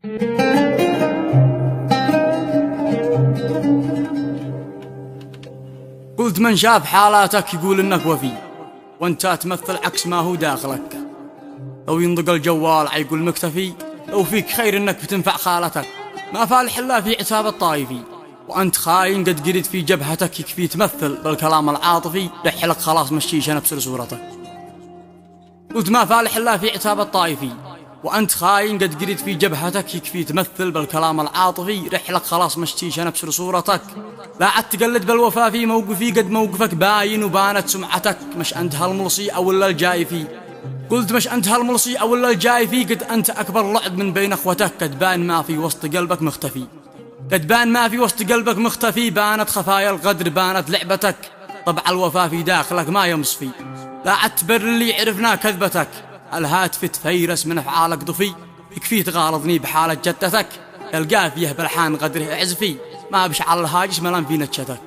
قلت من شاف حالاتك يقول انك وفي، وانت تمثل عكس ما هو داخلك. لو ينضق الجوال عيقول مكتفي، لو فيك خير انك بتنفع خالتك. ما فالح الا في عتاب الطايفي، وانت خاين قد قريت في جبهتك. يكفي تمثل بالكلام العاطفي، رحلك خلاص مشيش نفس صورتك. قلت ما فالح الا في عتاب الطايفي، وانت خاين قد قريت في جبهتك. يكفي تمثل بالكلام العاطفي، رحلك خلاص مشتيش نفس صورتك. لا عاد تقلد بالوفا في موقفي، قد موقفك باين وبانت سمعتك. مش انت هالملصي او الا الجاي فيه. قلت مش انت هالملصي او الا الجاي فيه، قد انت اكبر لعب من بين اخوتك. قد بان ما في وسط قلبك مختفي، قد بان ما في وسط قلبك مختفي. بانت خفايا الغدر، بانت لعبتك. طبع الوفا في داخلك ما يمصفي. لا عاد تبر اللي عرفنا كذبتك. الهاتف تفيرس من افعالك ضفي. يكفي تغالظني بحالة جدتك. القافية بلحان غدره اعزفي، ما بشعل الهاجس ملان في نتشتك.